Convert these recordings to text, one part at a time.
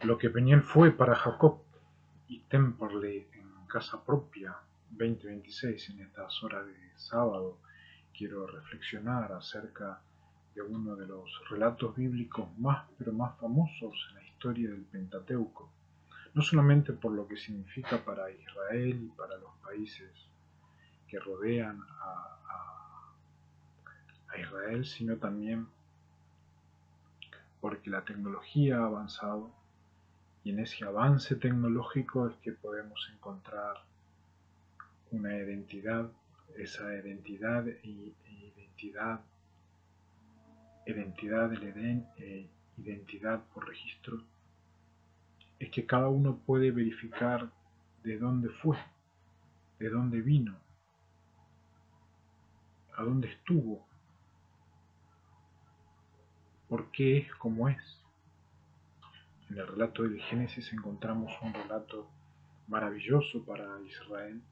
Lo que Peniel fue para Jacob y Temperley en casa propia 2026. En estas horas de sábado quiero reflexionar acerca de uno de los relatos bíblicos más famosos en la historia del Pentateuco, no solamente por lo que significa para Israel y para los países que rodean a Israel, sino también porque la tecnología ha avanzado y en ese avance tecnológico es que podemos encontrar una identidad, esa identidad del Edén identidad por registro, es que cada uno puede verificar de dónde fue, de dónde vino, a dónde estuvo, por qué es como es. En el relato del Génesis encontramos un relato maravilloso para Israel,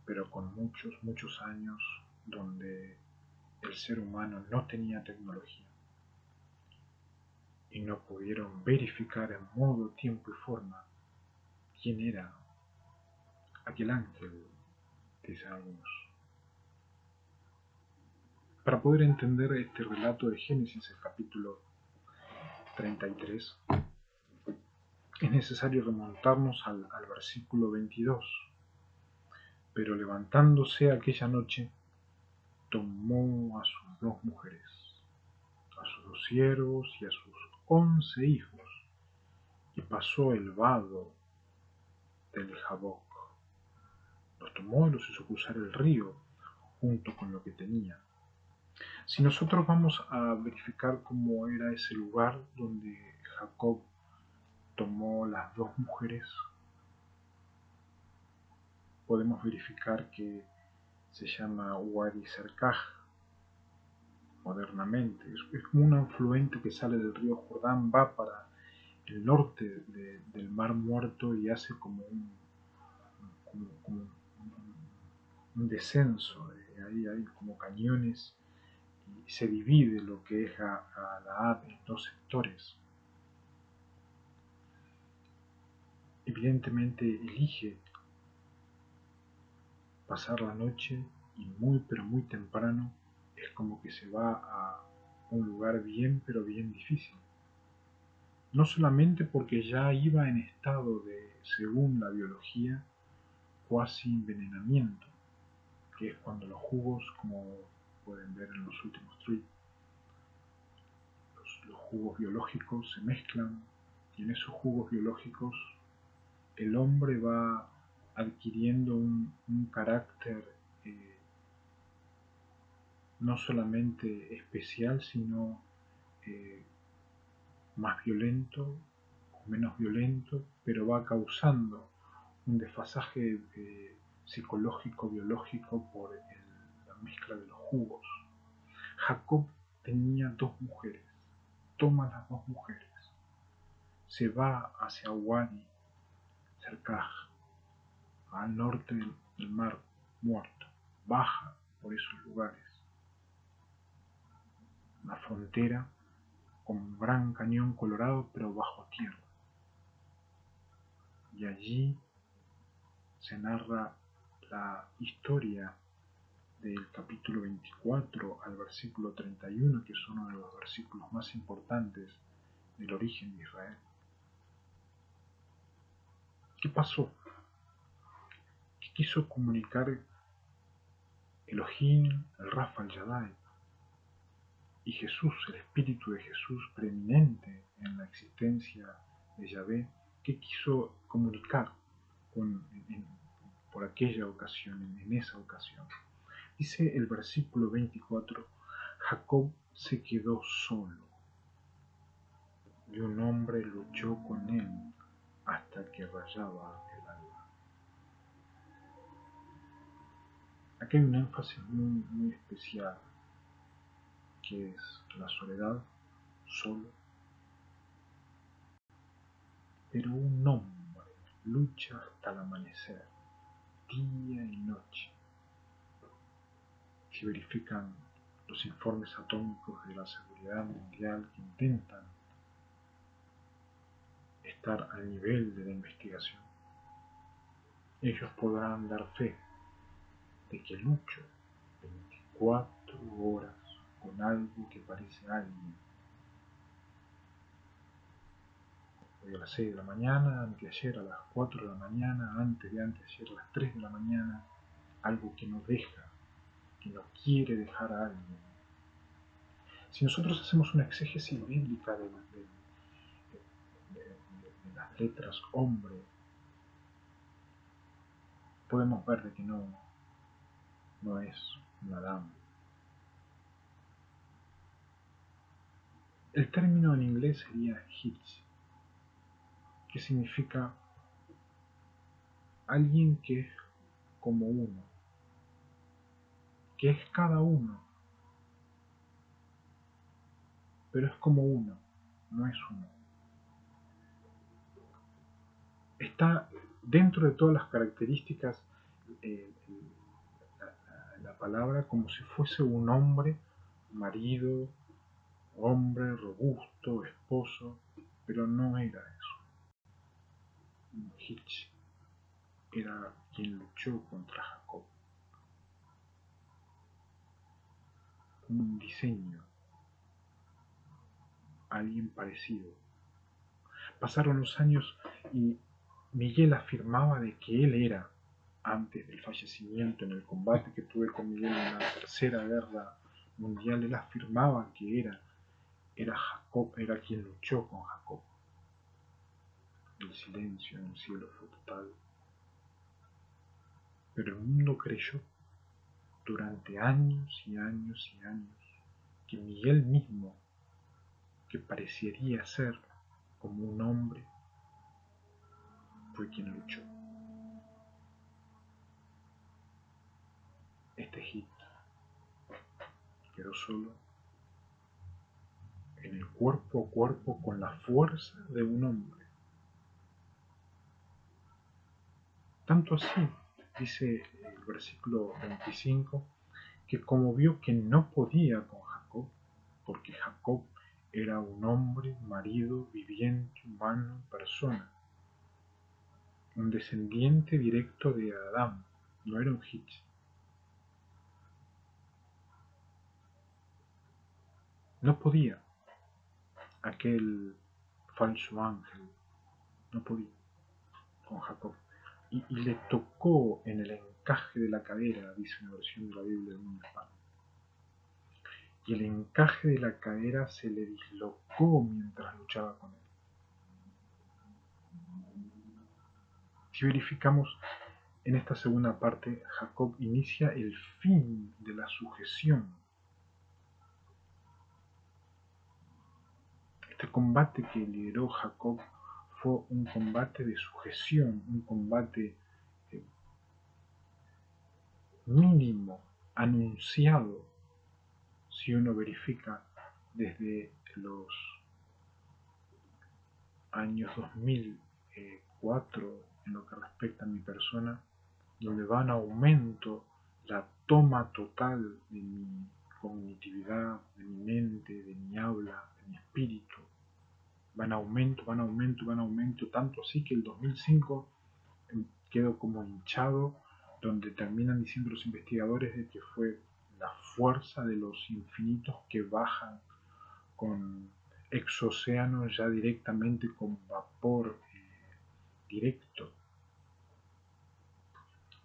pero con muchos años donde el ser humano no tenía tecnología y no pudieron verificar en modo, tiempo y forma quién era aquel ángel, dicen algunos. Para poder entender este relato de Génesis, el capítulo 33, es necesario remontarnos al versículo 22. Pero levantándose aquella noche, tomó a sus 2 mujeres, a sus 2 siervos y a sus 11 hijos, y pasó el vado del Jaboc. Los tomó y los hizo cruzar el río junto con lo que tenía. Si nosotros vamos a verificar cómo era ese lugar donde Jacob tomó las 2 mujeres, podemos verificar que se llama Wadi Serkaj modernamente. Es como un afluente que sale del río Jordán, va para el norte del Mar Muerto y hace como un descenso. Ahí hay como cañones y se divide lo que es Galaad en 2 sectores. Evidentemente elige pasar la noche y muy temprano es como que se va a un lugar bien difícil. No solamente porque ya iba en estado de, según la biología, cuasi envenenamiento, que es cuando los jugos, como pueden ver en los últimos tweets, los jugos biológicos se mezclan y en esos jugos biológicos el hombre va adquiriendo un carácter no solamente especial, sino más violento o menos violento, pero va causando un desfasaje psicológico, biológico por la mezcla de los jugos. Jacob tenía 2 mujeres, toma las 2 mujeres, se va hacia Wadi Serkaj, al norte del Mar Muerto, baja por esos lugares, una frontera con un gran cañón colorado pero bajo tierra. Y allí se narra la historia del capítulo 24 al versículo 31, que es uno de los versículos más importantes del origen de Israel. ¿Qué pasó? ¿Qué quiso comunicar Elohim, el Rafa, el Yadai, y Jesús, el Espíritu de Jesús preeminente en la existencia de Yahvé? ¿Qué quiso comunicar por aquella ocasión, en esa ocasión? Dice el versículo 24, Jacob se quedó solo y un hombre luchó con él hasta que rayaba el alba. Aquí hay un énfasis muy especial, que es la soledad, solo, pero un hombre lucha hasta el amanecer, día y noche. Si verifican los informes atómicos de la seguridad mundial que intentan estar al nivel de la investigación. Ellos podrán dar fe de que lucho 24 horas con algo que parece alguien. Hoy a las 6 de la mañana, anteayer a las 4 de la mañana, antes de anteayer a las 3 de la mañana, algo que no deja, que no quiere dejar a alguien. Si nosotros hacemos una exégesis bíblica de las letras hombre, podemos ver de que no es un Adán. El término en inglés sería hitch, que significa alguien que es como uno, que es cada uno, pero es como uno, no es uno. Está dentro de todas las características eh, la palabra como si fuese un hombre, marido, hombre, robusto, esposo, pero no era eso. Hitch era quien luchó contra Jacob. Un diseño, alguien parecido. Pasaron los años y Miguel afirmaba de que él era, antes del fallecimiento en el combate que tuve con Miguel en la Tercera Guerra Mundial, él afirmaba que era Jacob, era quien luchó con Jacob. El silencio en el cielo fue total. Pero el mundo creyó durante años y años y años que Miguel mismo, que parecería ser como un hombre, fue quien luchó. Este hit quedó solo en el cuerpo a cuerpo con la fuerza de un hombre. Tanto así, dice el versículo 25, que como vio que no podía con Jacob, porque Jacob era un hombre, marido, viviente, humano, persona, un descendiente directo de Adán, no era un hitch. No podía aquel falso ángel, no podía con Jacob. Y le tocó en el encaje de la cadera, dice una versión de la Biblia de un hispano. Y el encaje de la cadera se le dislocó mientras luchaba con él. Si verificamos en esta segunda parte, Jacob inicia el fin de la sujeción. Este combate que lideró Jacob fue un combate de sujeción, un combate mínimo, anunciado, si uno verifica desde los años 2004 en lo que respecta a mi persona, donde va en aumento la toma total de mi cognitividad, de mi mente, de mi habla, de mi espíritu. Va en aumento, va en aumento, va en aumento, tanto así que el 2005 quedó como hinchado, donde terminan diciendo los investigadores de que fue la fuerza de los infinitos que bajan con exocéanos ya directamente con vapor directo.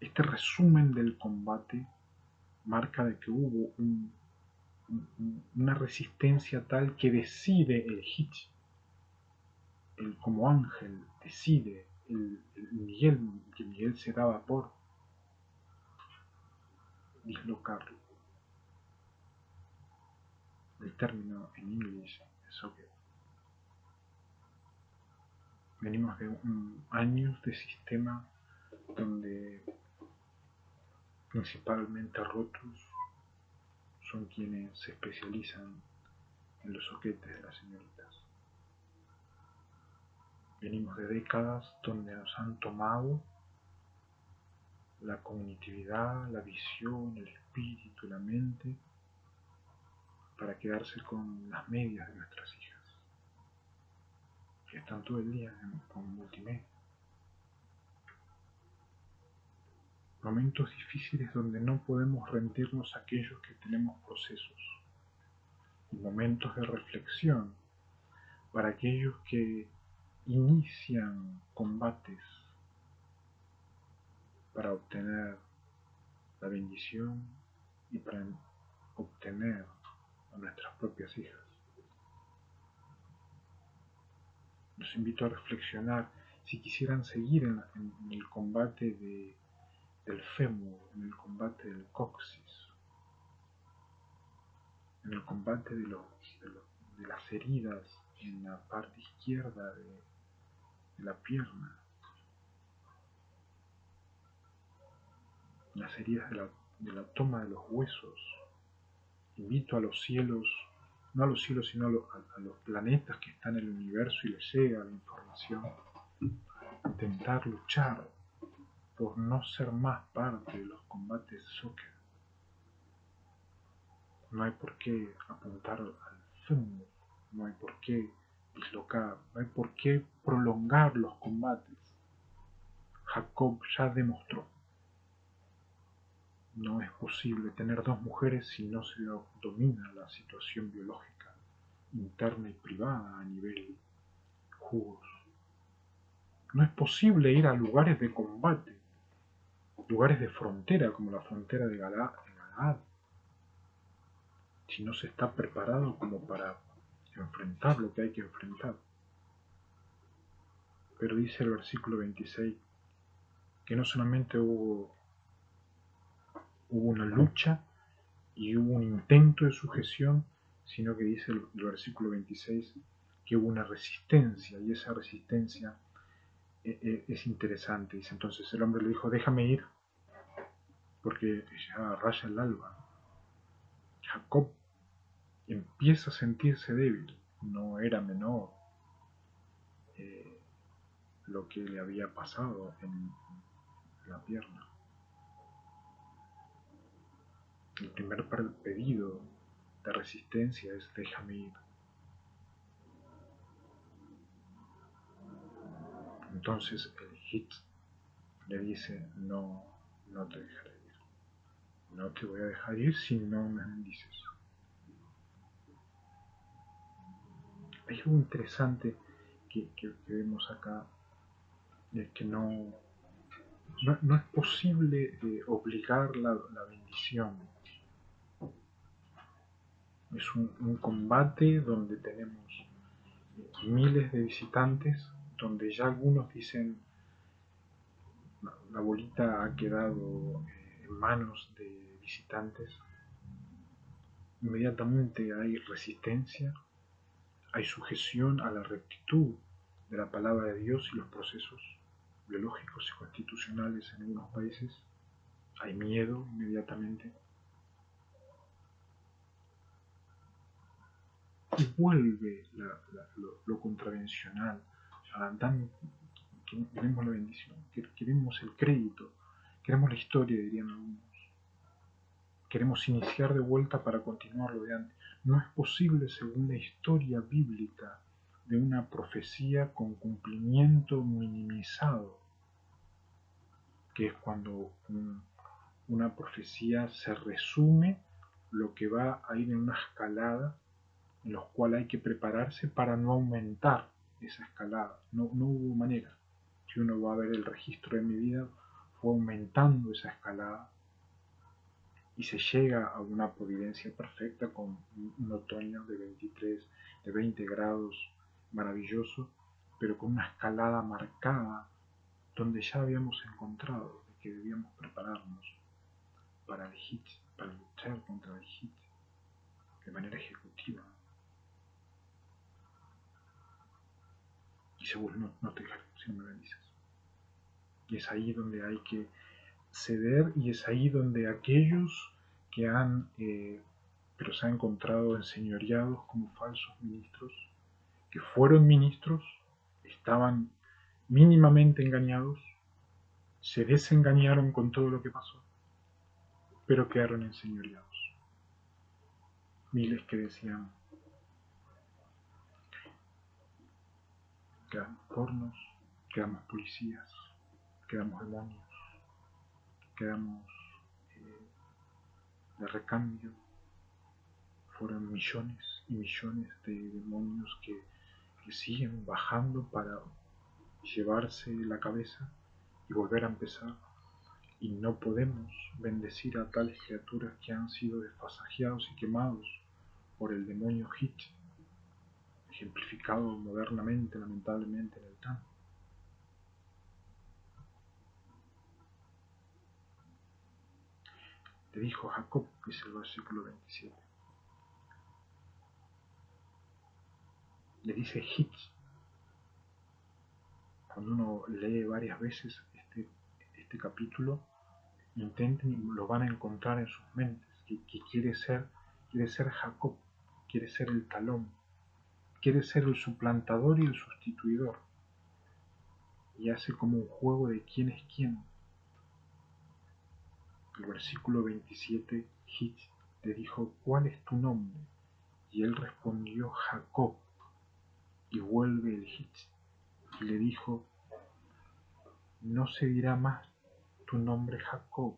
Este resumen del combate marca de que hubo una resistencia tal que decide el Hitch, el como ángel, decide Miguel, que Miguel se daba por dislocarlo. El término en inglés es ok. Venimos de años de sistema donde principalmente rotos son quienes se especializan en los soquetes de las señoritas. Venimos de décadas donde nos han tomado la cognitividad, la visión, el espíritu, la mente, para quedarse con las medias de nuestras hijas. que están todo el día con multimedia. Momentos difíciles donde no podemos rendirnos a aquellos que tenemos procesos. Y momentos de reflexión para aquellos que inician combates para obtener la bendición y para obtener a nuestras propias hijas. Los invito a reflexionar si quisieran seguir en el combate del fémur, en el combate del coxis, en el combate de las heridas en la parte izquierda de la pierna, las heridas de la toma de los huesos. Invito a los cielos, no a los cielos, sino a los planetas que están en el universo y les llega la información, a intentar luchar por no ser más parte de los combates de soccer. No hay por qué apuntar al fémur, no hay por qué dislocar, no hay por qué prolongar los combates. Jacob ya demostró. No es posible tener dos mujeres si no se domina la situación biológica interna y privada a nivel jugos. No es posible ir a lugares de combate, lugares de frontera como la frontera de Galaad, si no se está preparado como para enfrentar lo que hay que enfrentar. Pero dice el versículo 26 que no solamente hubo una lucha y hubo un intento de sujeción, sino que dice el versículo 26 que hubo una resistencia, y esa resistencia es interesante. Dice entonces el hombre le dijo: déjame ir, porque ya raya el alba. Jacob empieza a sentirse débil, no era menor lo que le había pasado en la pierna. El primer pedido de resistencia es: déjame ir. Entonces el Hit le dice: no te dejaré ir. No te voy a dejar ir si no me bendices. Hay algo interesante que vemos acá, es que no es posible obligar la bendición. Es un combate donde tenemos miles de visitantes, donde ya algunos dicen: la bolita ha quedado en manos de visitantes. Inmediatamente hay resistencia, hay sujeción a la rectitud de la palabra de Dios y los procesos biológicos y constitucionales en algunos países. Hay miedo inmediatamente. Y vuelve lo contravencional. Queremos la bendición, queremos el crédito, queremos la historia, dirían algunos. Queremos iniciar de vuelta para continuar lo de antes. No es posible según la historia bíblica de una profecía con cumplimiento minimizado, que es cuando una profecía se resume lo que va a ir en una escalada en los cuales hay que prepararse para no aumentar esa escalada. No hubo manera. Si uno va a ver el registro de mi vida, fue aumentando esa escalada y se llega a una providencia perfecta con un otoño de 20 grados maravilloso, pero con una escalada marcada donde ya habíamos encontrado que debíamos prepararnos para el hit, para luchar contra el hit de manera ejecutiva. Y seguro no te dejaré si no me bendices. Y es ahí donde hay que ceder, y es ahí donde aquellos que pero se han encontrado enseñoreados como falsos ministros, que fueron ministros, estaban mínimamente engañados, se desengañaron con todo lo que pasó, pero quedaron enseñoreados. Miles que decían: quedamos pornos, quedamos policías, quedamos demonios, quedamos de recambio. Fueron millones y millones de demonios que siguen bajando para llevarse la cabeza y volver a empezar. Y no podemos bendecir a tales criaturas que han sido desfasajeados y quemados por el demonio Hit, ejemplificado modernamente, lamentablemente, en el Tan. Le dijo Jacob, dice el versículo 27. Le dice Hit. Cuando uno lee varias veces este capítulo, intenten, lo van a encontrar en sus mentes, que quiere ser Jacob, quiere ser el talón, quiere ser el suplantador y el sustituidor, y hace como un juego de quién es quién. El versículo 27, Hit le dijo, ¿cuál es tu nombre? Y él respondió, Jacob. Y vuelve el Hit y le dijo, no se dirá más tu nombre Jacob,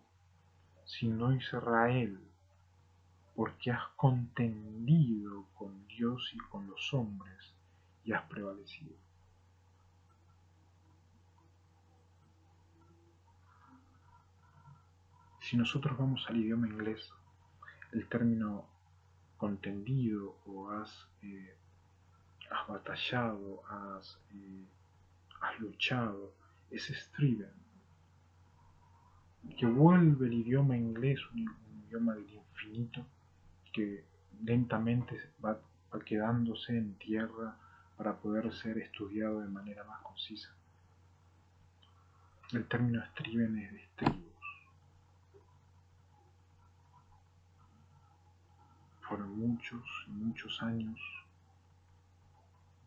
sino Israel, porque has contendido con Dios y con los hombres y has prevalecido. Si nosotros vamos al idioma inglés, el término contendido o has batallado, has luchado, es striven, que vuelve el idioma inglés un idioma del infinito que lentamente va quedándose en tierra para poder ser estudiado de manera más concisa. El término striven es de estribos. Fueron muchos años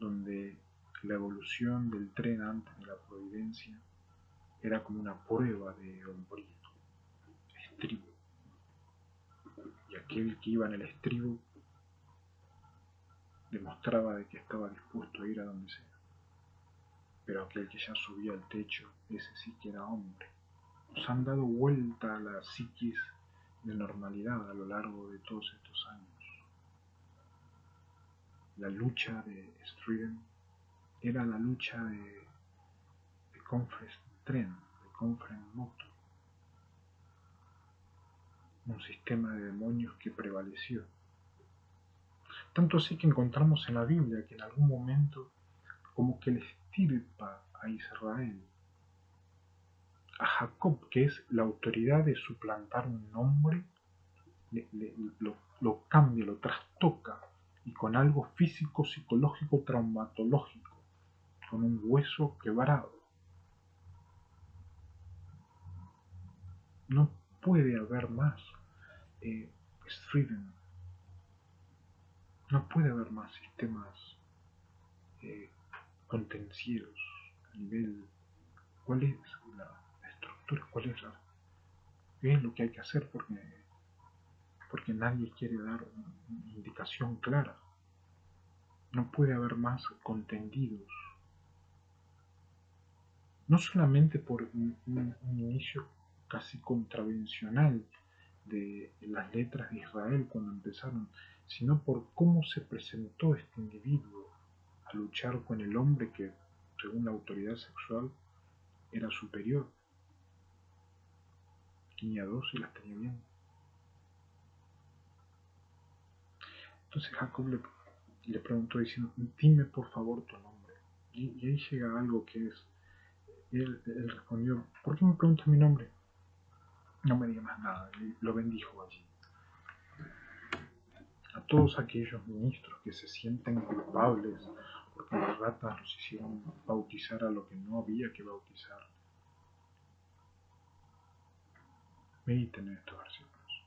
donde la evolución del tren antes de la providencia era como una prueba de hombría, estribo. Y aquel que iba en el estribo demostraba de que estaba dispuesto a ir a donde sea. Pero aquel que ya subía al techo, ese sí que era hombre. Nos han dado vuelta a la psiquis de normalidad a lo largo de todos estos años. La lucha de Striden era la lucha de Conference Tren, de Conference Motor, un sistema de demonios que prevaleció. Tanto así que encontramos en la Biblia que en algún momento como que le estirpa a Israel, a Jacob, que es la autoridad de suplantar un nombre, lo cambia, lo trastoca, y con algo físico, psicológico, traumatológico, con un hueso quebrado. No puede haber más Striden. No puede haber más sistemas contencieros a nivel. ¿Cuál es la estructura? ¿Qué es lo que hay que hacer? Porque nadie quiere dar una indicación clara. No puede haber más contendidos. No solamente por un inicio casi contravencional de las letras de Israel cuando empezaron, sino por cómo se presentó este individuo a luchar con el hombre que, según la autoridad sexual, era superior. Tenía dos y las tenía bien. Entonces Jacob le preguntó diciendo, dime por favor tu nombre. Y ahí llega algo que es, él respondió, ¿por qué me preguntas mi nombre? No me diga más nada, y lo bendijo allí. A todos aquellos ministros que se sienten culpables porque las ratas los hicieron bautizar a lo que no había que bautizar. Mediten en estos versículos.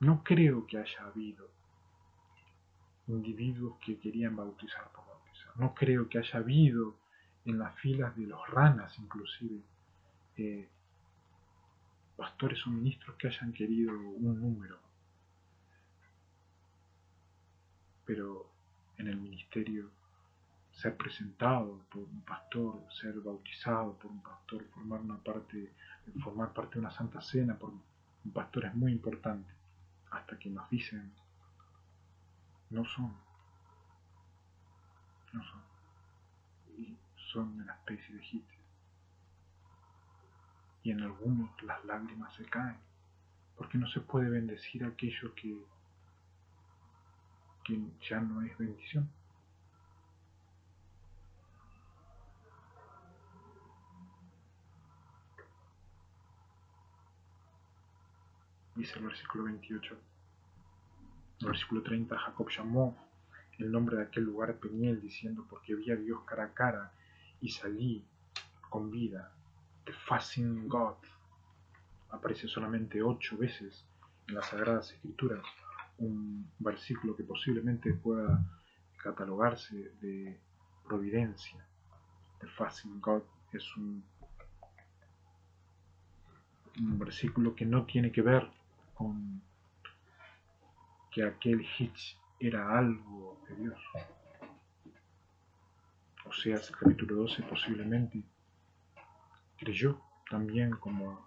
No creo que haya habido individuos que querían bautizar por bautizar. No creo que haya habido en las filas de los ranas inclusive pastores o ministros que hayan querido un número. Pero en el ministerio, ser presentado por un pastor, ser bautizado por un pastor, formar parte de una santa cena por un pastor es muy importante, hasta que nos dicen no son, y son de la especie de egipcia. Y en algunos las lágrimas se caen, porque no se puede bendecir aquello que ya no es bendición. Dice el versículo 28. El versículo 30, Jacob llamó el nombre de aquel lugar Peniel, diciendo, porque vi a Dios cara a cara y salí con vida. The Fasting God aparece solamente 8 veces en las Sagradas Escrituras, un versículo que posiblemente pueda catalogarse de providencia. The Fasting God es un versículo que no tiene que ver con que aquel Hitch era algo de Dios. Oseas capítulo 12 posiblemente creyó también, como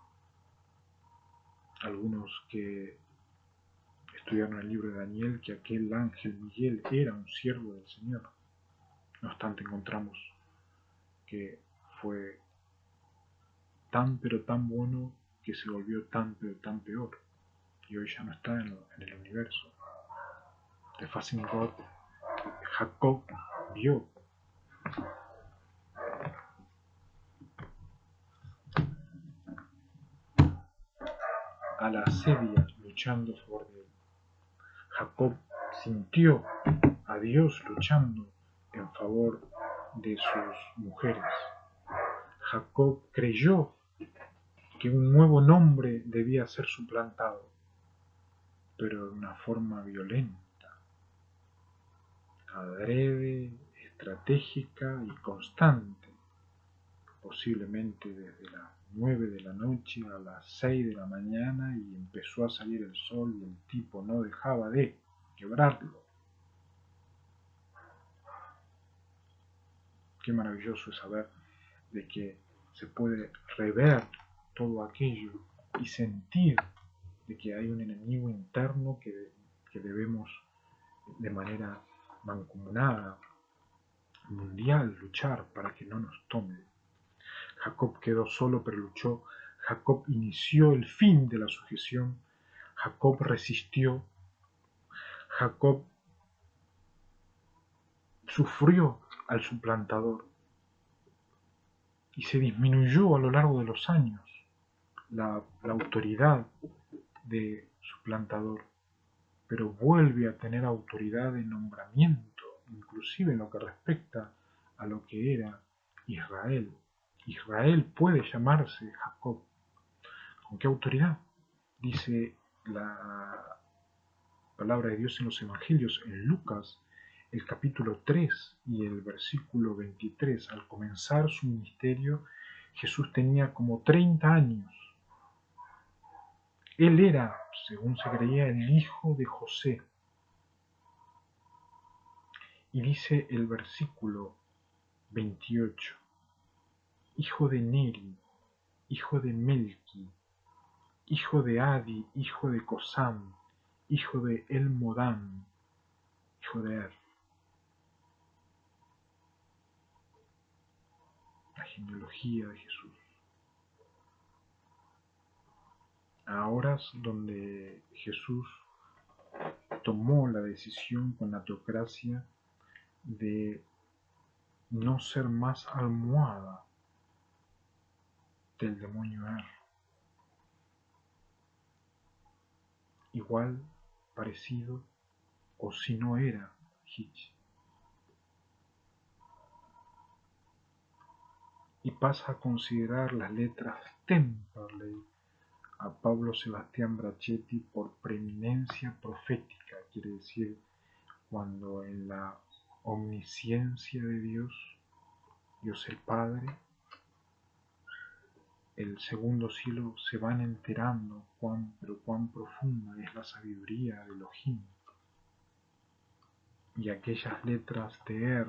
algunos que estudiaron el libro de Daniel, que aquel ángel Miguel era un siervo del Señor. No obstante, encontramos que fue tan pero tan bueno que se volvió tan pero tan peor, y hoy ya no está en el universo. The Fasting God, Jacob vio a la asedia luchando a favor de él. Jacob sintió a Dios luchando en favor de sus mujeres. Jacob creyó que un nuevo nombre debía ser suplantado, pero de una forma violenta, adrede, estratégica y constante, posiblemente desde las 9 de la noche a las 6 de la mañana, y empezó a salir el sol y el tipo no dejaba de quebrarlo. Qué maravilloso es saber de que se puede rever todo aquello y sentir de que hay un enemigo interno que debemos de manera mancomunada, mundial, luchar para que no nos tome. Jacob quedó solo pero luchó. Jacob inició el fin de la sujeción. Jacob resistió. Jacob sufrió al suplantador y se disminuyó a lo largo de los años la autoridad de suplantador, pero vuelve a tener autoridad de nombramiento, inclusive en lo que respecta a lo que era Israel. Israel puede llamarse Jacob. ¿Con qué autoridad? Dice la palabra de Dios en los Evangelios, en Lucas, el capítulo 3 y el versículo 23. Al comenzar su ministerio, Jesús tenía como 30 años. Él era, según se creía, el hijo de José. Y dice el versículo 28, hijo de Neri, hijo de Melqui, hijo de Adi, hijo de Cosam, hijo de Elmodam, hijo de Er. La genealogía de Jesús. A horas donde Jesús tomó la decisión con la teocracia de no ser más almohada del demonio Er. Igual, parecido, o si no era Hitch. Y pasa a considerar las letras Temperley a Pablo Sebastián Brachetti por preeminencia profética, quiere decir, cuando en la omnisciencia de Dios, Dios el Padre, el segundo cielo, se van enterando cuán profunda es la sabiduría de Elohim. y aquellas letras de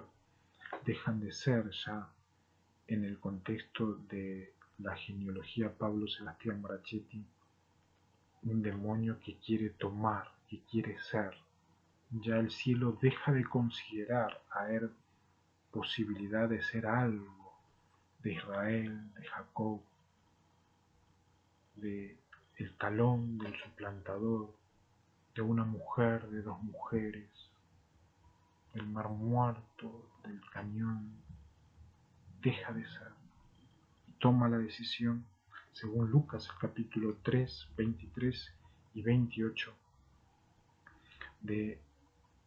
dejan de ser ya en el contexto de la genealogía Pablo Sebastián Brachetti un demonio que quiere tomar, que quiere ser. Ya el cielo deja de considerar a posibilidad de ser algo de Israel, de Jacob, de el talón del suplantador, de una mujer, de dos mujeres, del mar muerto, del cañón. Deja de ser y toma la decisión, según Lucas capítulo 3, 23 y 28, de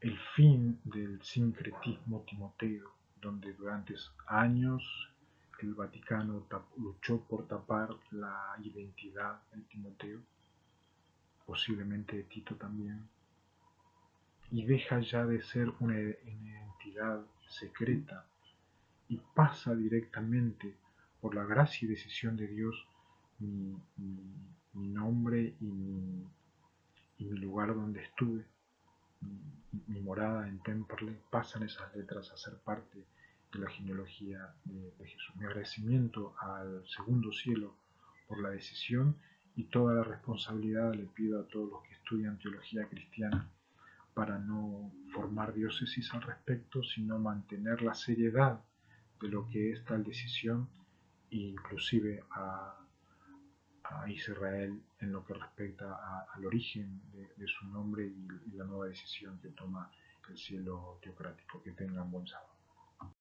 el fin del sincretismo timoteo, donde durante años el Vaticano luchó por tapar la identidad de Timoteo, posiblemente de Tito también, y deja ya de ser una identidad secreta y pasa directamente, por la gracia y decisión de Dios, mi nombre y mi lugar donde estuve, mi morada en Temperley, pasan esas letras a ser parte de la genealogía de Jesús. Mi agradecimiento al segundo cielo por la decisión, y toda la responsabilidad le pido a todos los que estudian teología cristiana para no formar diócesis al respecto, sino mantener la seriedad de lo que es tal decisión, e inclusive a Israel en lo que respecta al origen de su nombre y la nueva decisión que toma el cielo teocrático. Que tengan buen sábado.